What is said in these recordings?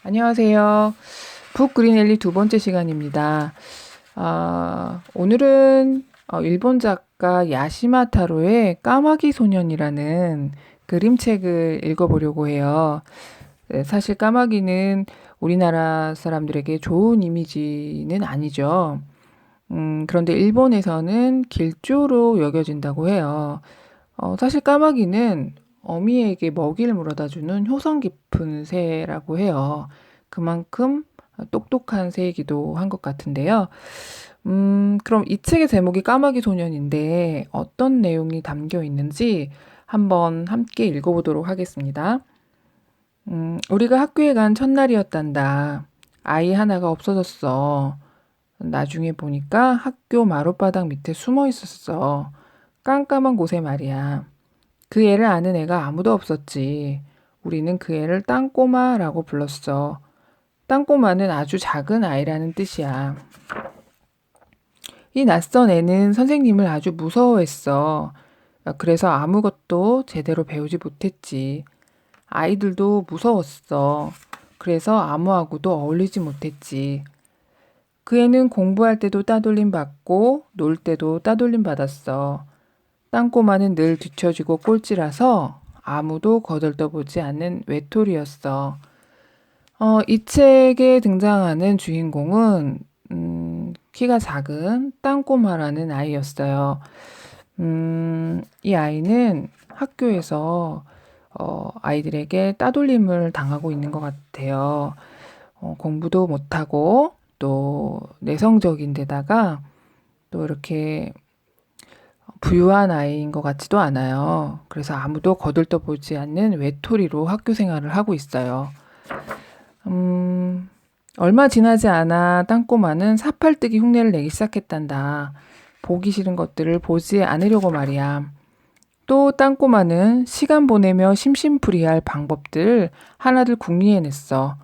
안녕하세요. 북그린엘리 두 번째 시간입니다. 오늘은 일본 작가 야시마 타로의 까마귀 소년이라는 그림책을 읽어보려고 해요. 네, 사실 까마귀는 우리나라 사람들에게 좋은 이미지는 아니죠. 그런데 일본에서는 길조로 여겨진다고 해요. 사실 까마귀는 어미에게 먹이를 물어다 주는 효성 깊은 새라고 해요. 그만큼 똑똑한 새이기도 한 것 같은데요. 그럼 이 책의 제목이 까마귀 소년인데 어떤 내용이 담겨 있는지 한번 함께 읽어보도록 하겠습니다. 우리가 학교에 간 첫날이었단다. 아이 하나가 없어졌어. 나중에 보니까 학교 마룻바닥 밑에 숨어 있었어. 깜깜한 곳에 말이야. 그 애를 아는 애가 아무도 없었지. 우리는 그 애를 땅꼬마라고 불렀어. 땅꼬마는 아주 작은 아이라는 뜻이야. 이 낯선 애는 선생님을 아주 무서워했어. 그래서 아무것도 제대로 배우지 못했지. 아이들도 무서웠어. 그래서 아무하고도 어울리지 못했지. 그 애는 공부할 때도 따돌림 받고 놀 때도 따돌림 받았어. 땅꼬마는 늘 뒤처지고 꼴찌라서 아무도 거들떠보지 않는 외톨이였어. 이 책에 등장하는 주인공은 키가 작은 땅꼬마라는 아이였어요. 이 아이는 학교에서 아이들에게 따돌림을 당하고 있는 것 같아요. 공부도 못하고 또 내성적인 데다가 또 이렇게 부유한 아이인 것 같지도 않아요. 그래서 아무도 거들떠보지 않는 외톨이로 학교 생활을 하고 있어요. 얼마 지나지 않아 땅꼬마는 사팔뜨기 흉내를 내기 시작했단다. 보기 싫은 것들을 보지 않으려고 말이야. 또 땅꼬마는 시간 보내며 심심풀이할 방법들을 하나둘 궁리해냈어.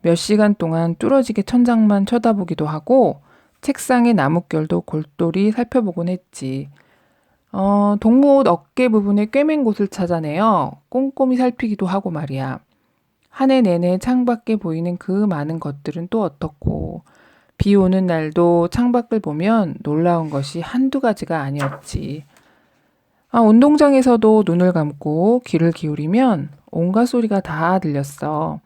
몇 시간 동안 뚫어지게 천장만 쳐다보기도 하고 책상의 나뭇결도 골똘히 살펴보곤 했지. 동무옷 어깨 부분에 꿰맨 곳을 찾아내어 꼼꼼히 살피기도 하고 말이야. 한 해 내내 창밖에 보이는 그 많은 것들은 또 어떻고, 비 오는 날도 창밖을 보면 놀라운 것이 한두 가지가 아니었지. 운동장에서도 눈을 감고 귀를 기울이면 온갖 소리가 다 들렸어.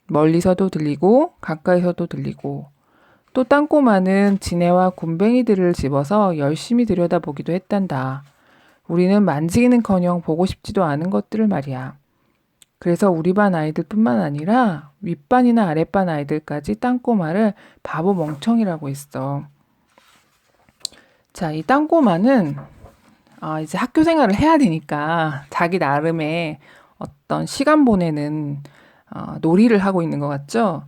멀리서도 들리고 가까이서도 들리고 또 땅꼬마는 지네와 굼벵이들을 집어서 열심히 들여다보기도 했단다. 우리는 만지기는커녕 보고 싶지도 않은 것들을 말이야. 그래서 우리 반 아이들뿐만 아니라 윗반이나 아랫반 아이들까지 땅꼬마를 바보 멍청이라고 했어. 자, 이 땅꼬마는 이제 학교 생활을 해야 되니까 자기 나름의 어떤 시간 보내는 놀이를 하고 있는 것 같죠?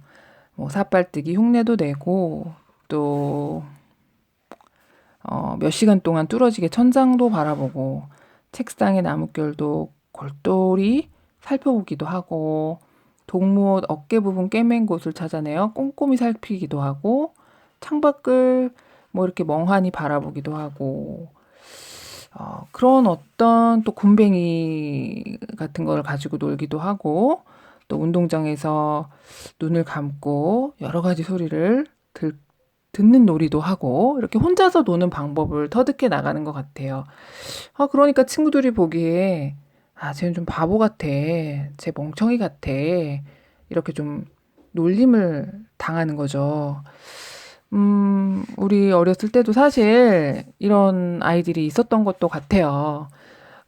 뭐 사빨뜨기 흉내도 내고 또 몇 시간 동안 뚫어지게 천장도 바라보고 책상의 나뭇결도 골똘히 살펴보기도 하고 동무옷 어깨 부분 꿰맨 곳을 찾아내어 꼼꼼히 살피기도 하고 창밖을 뭐 이렇게 멍하니 바라보기도 하고 그런 어떤 또 굼벵이 같은 걸 가지고 놀기도 하고 또 운동장에서 눈을 감고 여러 가지 소리를 듣는 놀이도 하고 이렇게 혼자서 노는 방법을 터득해 나가는 것 같아요. 그러니까 친구들이 보기에 쟤는 좀 바보 같아. 쟤 멍청이 같아. 이렇게 좀 놀림을 당하는 거죠. 우리 어렸을 때도 사실 이런 아이들이 있었던 것도 같아요.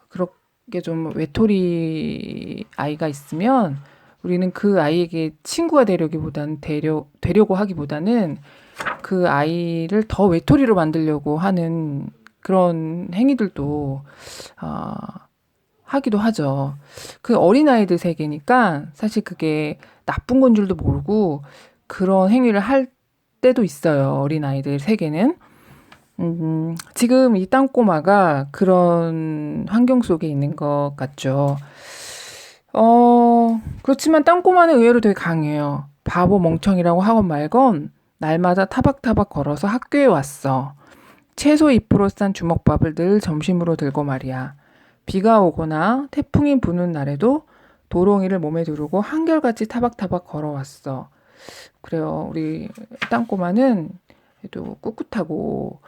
그렇게 좀 외톨이 아이가 있으면 우리는 그 아이에게 친구가 되려고 하기보다는 그 아이를 더 외톨이로 만들려고 하는 그런 행위들도 어, 하기도 하죠. 그 어린아이들 세계니까 사실 그게 나쁜 건 줄도 모르고 그런 행위를 할 때도 있어요. 어린아이들 세계는. 지금 이 땅꼬마가 그런 환경 속에 있는 것 같죠. 그렇지만 땅꼬마는 의외로 되게 강해요. 바보 멍청이라고 하건 말건 날마다 타박타박 걸어서 학교에 왔어. 채소 잎으로 싼 주먹밥을 늘 점심으로 들고 말이야. 비가 오거나 태풍이 부는 날에도 도롱이를 몸에 두르고 한결같이 타박타박 걸어왔어. 그래요. 우리 땅꼬마는 또 꿋꿋하고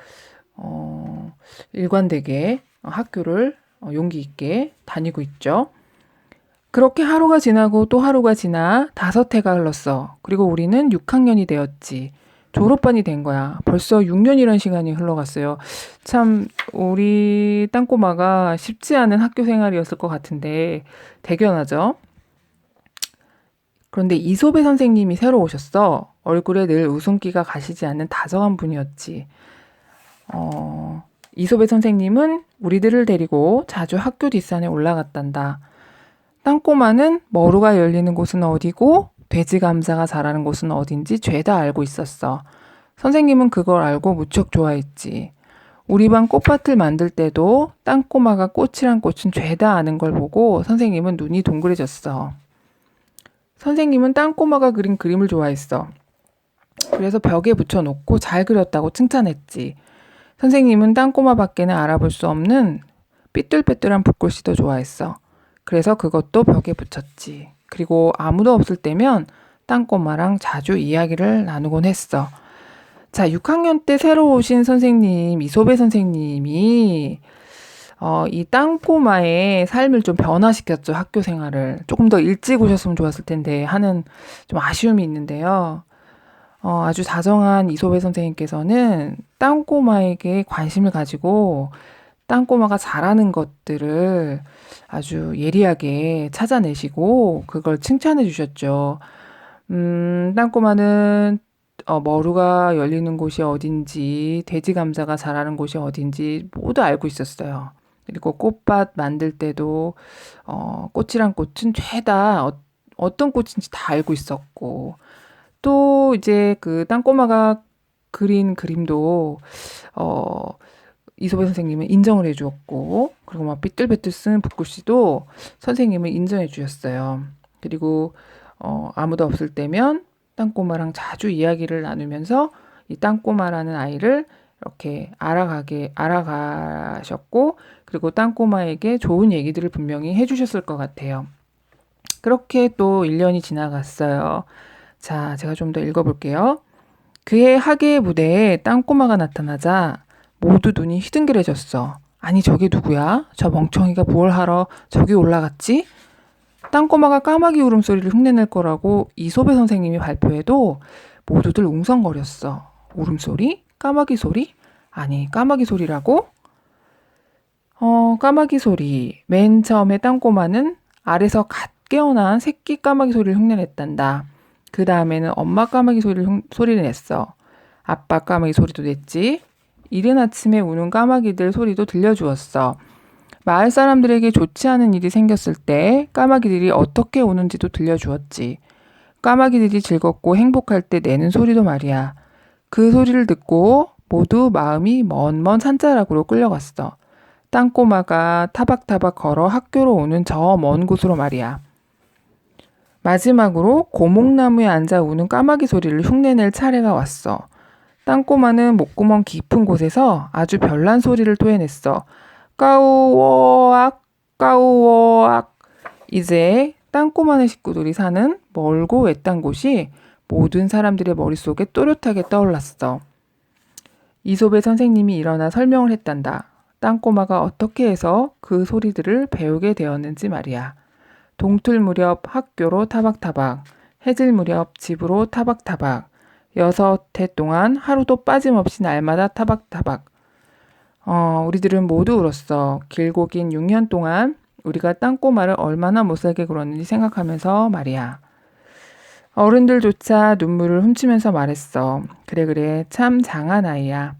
일관되게 학교를 용기 있게 다니고 있죠. 그렇게 하루가 지나고 또 하루가 지나 5해가 흘렀어. 그리고 우리는 6학년이 되었지. 졸업반이 된 거야. 벌써 6년이란 시간이 흘러갔어요. 참 우리 땅꼬마가 쉽지 않은 학교 생활이었을 것 같은데 대견하죠. 그런데 이소배 선생님이 새로 오셨어. 얼굴에 늘 웃음기가 가시지 않는 다정한 분이었지. 이소배 선생님은 우리들을 데리고 자주 학교 뒷산에 올라갔단다. 땅꼬마는 머루가 열리는 곳은 어디고 돼지 감자가 자라는 곳은 어딘지 죄다 알고 있었어. 선생님은 그걸 알고 무척 좋아했지. 우리 반 꽃밭을 만들 때도 땅꼬마가 꽃이란 꽃은 죄다 아는 걸 보고 선생님은 눈이 동그래졌어. 선생님은 땅꼬마가 그린 그림을 좋아했어. 그래서 벽에 붙여놓고 잘 그렸다고 칭찬했지. 선생님은 땅꼬마밖에는 알아볼 수 없는 삐뚤빼뚤한 붓글씨도 좋아했어. 그래서 그것도 벽에 붙였지. 그리고 아무도 없을 때면 땅꼬마랑 자주 이야기를 나누곤 했어. 자, 6학년 때 새로 오신 선생님, 이소배 선생님이 이 땅꼬마의 삶을 좀 변화시켰죠. 학교 생활을. 조금 더 일찍 오셨으면 좋았을 텐데 하는 좀 아쉬움이 있는데요. 아주 다정한 이소배 선생님께서는 땅꼬마에게 관심을 가지고 땅꼬마가 잘하는 것들을 아주 예리하게 찾아내시고 그걸 칭찬해 주셨죠. 땅꼬마는 머루가 열리는 곳이 어딘지, 돼지 감자가 자라는 곳이 어딘지 모두 알고 있었어요. 그리고 꽃밭 만들 때도 꽃이란 꽃은 죄다 어떤 꽃인지 다 알고 있었고, 또 이제 그 땅꼬마가 그린 그림도 이소배 선생님은 인정을 해주었고, 그리고 막 삐뚤빼뚤 쓴 붓글씨도 선생님은 인정해 주셨어요. 그리고 아무도 없을 때면 땅꼬마랑 자주 이야기를 나누면서 이 땅꼬마라는 아이를 이렇게 알아가셨고, 그리고 땅꼬마에게 좋은 얘기들을 분명히 해주셨을 것 같아요. 그렇게 또 1년이 지나갔어요. 자, 제가 좀 더 읽어볼게요. 그해 학예의 무대에 땅꼬마가 나타나자 모두 눈이 휘둥그레졌어. 아니, 저게 누구야? 저 멍청이가 뭘 하러 저기 올라갔지? 땅꼬마가 까마귀 울음소리를 흉내낼 거라고 이소배 선생님이 발표해도 모두들 웅성거렸어. 울음소리? 까마귀 소리? 아니, 까마귀 소리라고? 까마귀 소리. 맨 처음에 땅꼬마는 알에서 갓 깨어난 새끼 까마귀 소리를 흉내냈단다. 그 다음에는 엄마 까마귀 소리를 냈어. 아빠 까마귀 소리도 냈지. 이른 아침에 우는 까마귀들 소리도 들려주었어. 마을 사람들에게 좋지 않은 일이 생겼을 때 까마귀들이 어떻게 우는지도 들려주었지. 까마귀들이 즐겁고 행복할 때 내는 소리도 말이야. 그 소리를 듣고 모두 마음이 먼 산자락으로 끌려갔어. 땅꼬마가 타박타박 걸어 학교로 오는 저 먼 곳으로 말이야. 마지막으로 고목나무에 앉아 우는 까마귀 소리를 흉내낼 차례가 왔어. 땅꼬마는 목구멍 깊은 곳에서 아주 별난 소리를 토해냈어. 까우워악 까우워악. 이제 땅꼬마네 식구들이 사는 멀고 외딴 곳이 모든 사람들의 머릿속에 또렷하게 떠올랐어. 이소배 선생님이 일어나 설명을 했단다. 땅꼬마가 어떻게 해서 그 소리들을 배우게 되었는지 말이야. 동틀 무렵 학교로 타박타박, 해질 무렵 집으로 타박타박, 6해 동안 하루도 빠짐없이 날마다 타박타박. 우리들은 모두 울었어. 길고 긴 6년 동안 우리가 땅꼬마를 얼마나 못살게 굴었는지 생각하면서 말이야. 어른들조차 눈물을 훔치면서 말했어. 그래, 참 장한 아이야.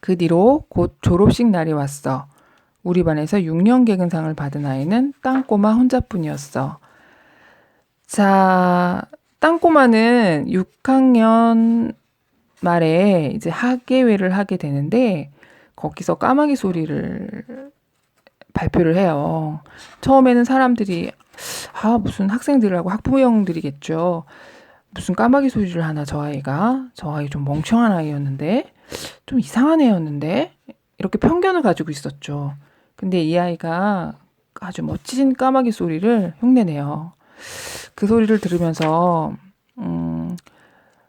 그 뒤로 곧 졸업식 날이 왔어. 우리 반에서 6년 개근상을 받은 아이는 땅꼬마 혼자뿐이었어. 자, 땅꼬마는 6학년 말에 이제 학예회를 하게 되는데 거기서 까마귀 소리를 발표를 해요. 처음에는 사람들이 무슨 학생들하고 학부형들이겠죠. 무슨 까마귀 소리를 하나 저 아이가. 저 아이 좀 멍청한 아이였는데 좀 이상한 애였는데 이렇게 편견을 가지고 있었죠. 근데 이 아이가 아주 멋진 까마귀 소리를 흉내내요. 그 소리를 들으면서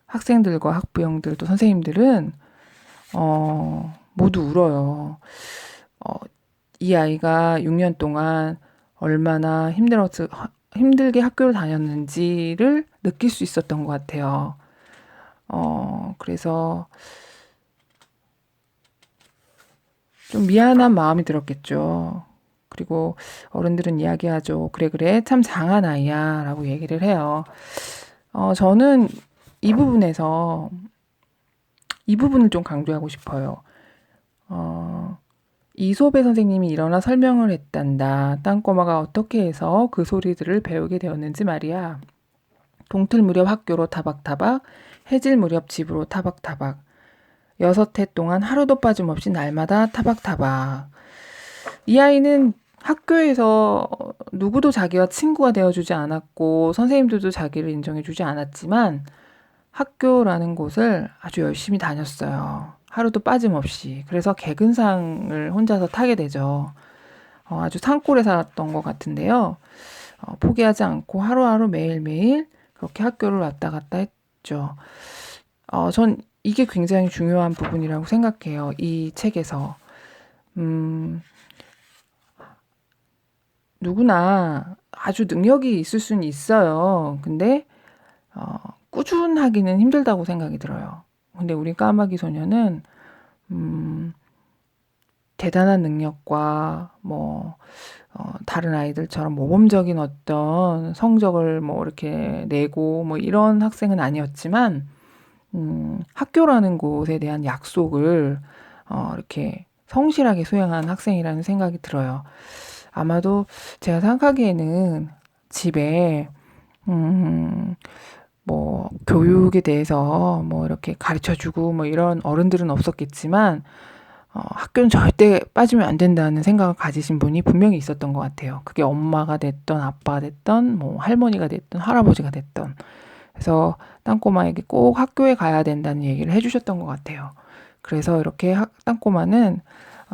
학생들과 학부형들 또 선생님들은 모두 울어요. 이 아이가 6년 동안 얼마나 힘들게 학교를 다녔는지를 느낄 수 있었던 것 같아요. 그래서 좀 미안한 마음이 들었겠죠. 그리고 어른들은 이야기하죠. 그래, 그래, 참 장한 아이야 라고 얘기를 해요. 저는 이 부분을 좀 강조하고 싶어요. 이솝의 선생님이 일어나 설명을 했단다. 땅꼬마가 어떻게 해서 그 소리들을 배우게 되었는지 말이야. 동틀 무렵 학교로 타박타박, 해질 무렵 집으로 타박타박. 6해 동안 하루도 빠짐없이 날마다 타박타박. 이 아이는 학교에서 누구도 자기와 친구가 되어주지 않았고 선생님들도 자기를 인정해주지 않았지만 학교라는 곳을 아주 열심히 다녔어요. 하루도 빠짐없이. 그래서 개근상을 혼자서 타게 되죠. 아주 산골에 살았던 것 같은데요. 포기하지 않고 하루하루 매일매일 그렇게 학교를 왔다 갔다 했죠. 전 이게 굉장히 중요한 부분이라고 생각해요. 이 책에서. 누구나 아주 능력이 있을 수는 있어요. 근데 꾸준하기는 힘들다고 생각이 들어요. 근데 우리 까마귀 소녀는 대단한 능력과 다른 아이들처럼 모범적인 어떤 성적을 이렇게 내고 이런 학생은 아니었지만 학교라는 곳에 대한 약속을 이렇게 성실하게 수행한 학생이라는 생각이 들어요. 아마도 제가 생각하기에는 집에 교육에 대해서 이렇게 가르쳐주고 이런 어른들은 없었겠지만 학교는 절대 빠지면 안 된다는 생각을 가지신 분이 분명히 있었던 것 같아요. 그게 엄마가 됐던 아빠가 됐던 할머니가 됐던 할아버지가 됐던. 그래서 땅꼬마에게 꼭 학교에 가야 된다는 얘기를 해주셨던 것 같아요. 그래서 이렇게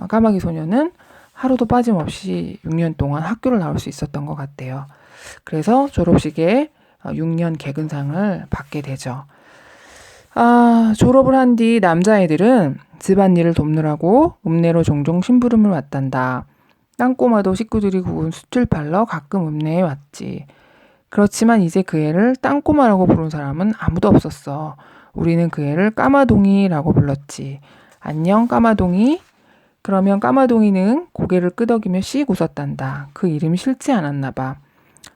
까마귀 소녀는 하루도 빠짐없이 6년 동안 학교를 나올 수 있었던 것 같아요. 그래서 졸업식에 6년 개근상을 받게 되죠. 졸업을 한 뒤 남자애들은 집안일을 돕느라고 읍내로 종종 심부름을 왔단다. 땅꼬마도 식구들이 구운 숯을 팔러 가끔 읍내에 왔지. 그렇지만 이제 그 애를 땅꼬마라고 부른 사람은 아무도 없었어. 우리는 그 애를 까마동이라고 불렀지. 안녕 까마동이. 그러면 까마동이는 고개를 끄덕이며 씩 웃었단다. 그 이름이 싫지 않았나 봐.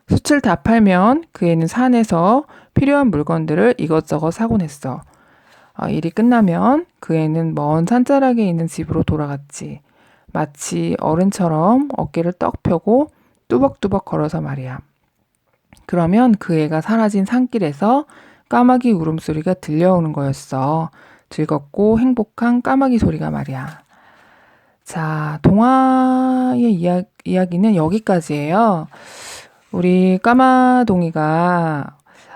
숯을 다 팔면 그 애는 산에서 필요한 물건들을 이것저것 사곤 했어. 일이 끝나면 그 애는 먼 산자락에 있는 집으로 돌아갔지. 마치 어른처럼 어깨를 떡 펴고 뚜벅뚜벅 걸어서 말이야. 그러면 그 애가 사라진 산길에서 까마귀 울음소리가 들려오는 거였어. 즐겁고 행복한 까마귀 소리가 말이야. 자, 동화의 이야기는 여기까지예요. 우리 까마동이가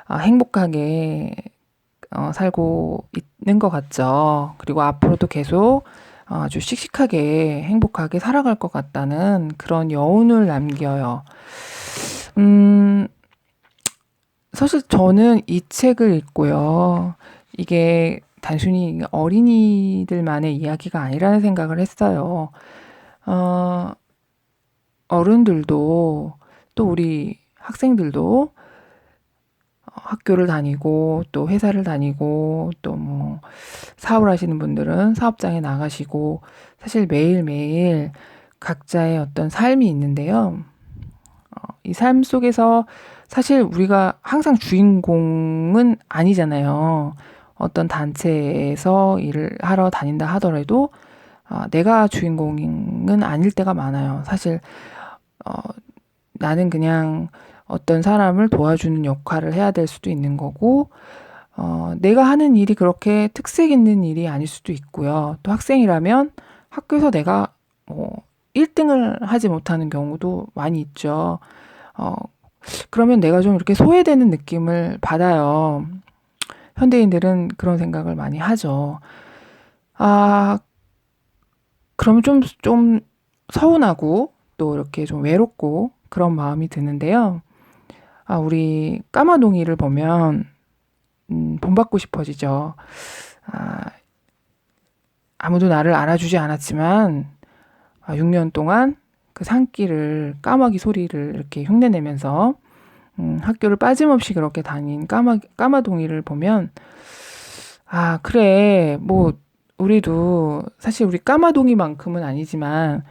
행복하게 살고 있는 것 같죠. 그리고 앞으로도 계속 아주 씩씩하게 행복하게 살아갈 것 같다는 그런 여운을 남겨요. 사실 저는 이 책을 읽고요. 이게 단순히 어린이들만의 이야기가 아니라는 생각을 했어요. 어른들도 또 우리 학생들도 학교를 다니고 또 회사를 다니고 또 사업을 하시는 분들은 사업장에 나가시고 사실 매일매일 각자의 어떤 삶이 있는데요. 이 삶 속에서 사실 우리가 항상 주인공은 아니잖아요. 어떤 단체에서 일을 하러 다닌다 하더라도 내가 주인공은 아닐 때가 많아요. 사실 나는 그냥 어떤 사람을 도와주는 역할을 해야 될 수도 있는 거고 내가 하는 일이 그렇게 특색 있는 일이 아닐 수도 있고요. 또 학생이라면 학교에서 내가 1등을 하지 못하는 경우도 많이 있죠. 그러면 내가 좀 이렇게 소외되는 느낌을 받아요. 현대인들은 그런 생각을 많이 하죠. 그러면 좀 서운하고 또 이렇게 좀 외롭고 그런 마음이 드는데요. 우리 까마동이를 보면 본받고 싶어지죠. 아, 아무도 나를 알아주지 않았지만 6년 동안 그 산길을 까마귀 소리를 이렇게 흉내내면서 학교를 빠짐없이 그렇게 다닌 까마동이를 보면 그래 뭐 우리도 사실 우리 까마동이만큼은 아니지만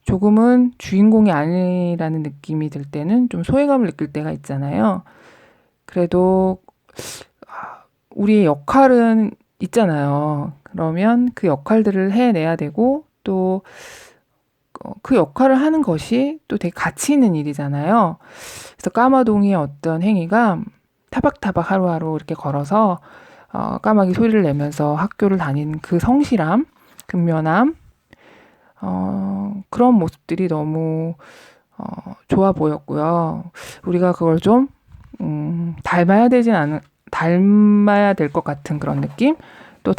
조금은 주인공이 아니라는 느낌이 들 때는 좀 소외감을 느낄 때가 있잖아요. 그래도 우리의 역할은 있잖아요. 그러면 그 역할들을 해내야 되고 또 그 역할을 하는 것이 또 되게 가치 있는 일이잖아요. 그래서 까마동이의 어떤 행위가 타박타박 하루하루 이렇게 걸어서 까마귀 소리를 내면서 학교를 다닌 그 성실함, 근면함, 그런 모습들이 너무 좋아 보였고요. 우리가 그걸 좀 닮아야 될 것 같은 그런 느낌? 또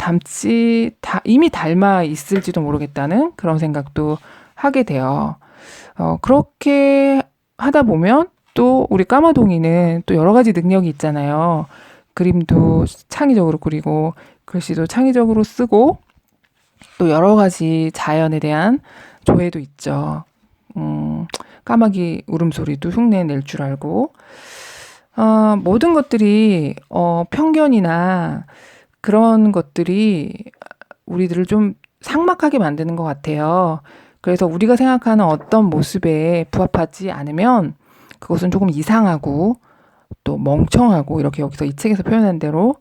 이미 닮아 있을지도 모르겠다는 그런 생각도 하게 돼요. 그렇게 하다 보면 또 우리 까마동이는 또 여러 가지 능력이 있잖아요. 그림도 창의적으로 그리고 글씨도 창의적으로 쓰고 또 여러 가지 자연에 대한 조예도 있죠. 까마귀 울음소리도 흉내낼 줄 알고 모든 것들이 편견이나 그런 것들이 우리들을 좀 삭막하게 만드는 것 같아요. 그래서 우리가 생각하는 어떤 모습에 부합하지 않으면 그것은 조금 이상하고 또 멍청하고 이렇게 여기서 이 책에서 표현한 대로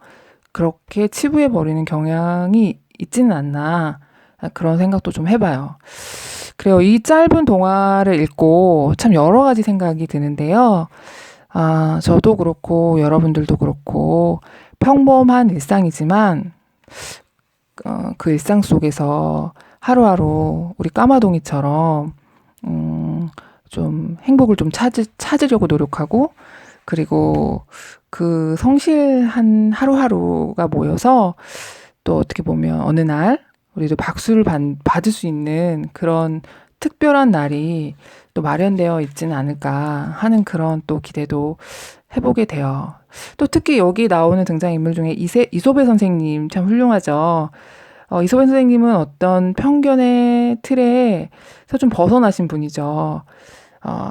그렇게 치부해버리는 경향이 있지는 않나 그런 생각도 좀 해봐요. 그래요. 이 짧은 동화를 읽고 참 여러 가지 생각이 드는데요. 저도 그렇고 여러분들도 그렇고 평범한 일상이지만 그 일상 속에서 하루하루 우리 까마동이처럼 좀 행복을 좀 찾으려고 노력하고 그리고 그 성실한 하루하루가 모여서 또 어떻게 보면 어느 날 우리도 박수를 받을 수 있는 그런 특별한 날이 또 마련되어 있지는 않을까 하는 그런 또 기대도 해보게 돼요. 또 특히 여기 나오는 등장인물 중에 이솝의 선생님 참 훌륭하죠. 이솝의 선생님은 어떤 편견의 틀에서 좀 벗어나신 분이죠.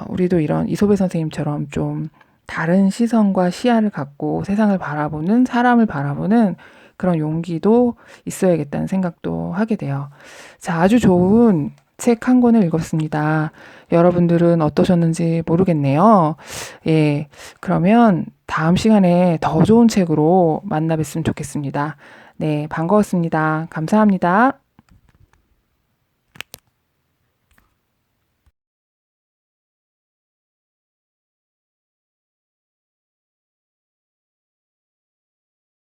우리도 이런 이솝의 선생님처럼 좀 다른 시선과 시야를 갖고 세상을 바라보는, 사람을 바라보는 그런 용기도 있어야겠다는 생각도 하게 돼요. 자, 아주 좋은 책 한 권을 읽었습니다. 여러분들은 어떠셨는지 모르겠네요. 예, 그러면 다음 시간에 더 좋은 책으로 만나 뵀으면 좋겠습니다. 네, 반가웠습니다. 감사합니다.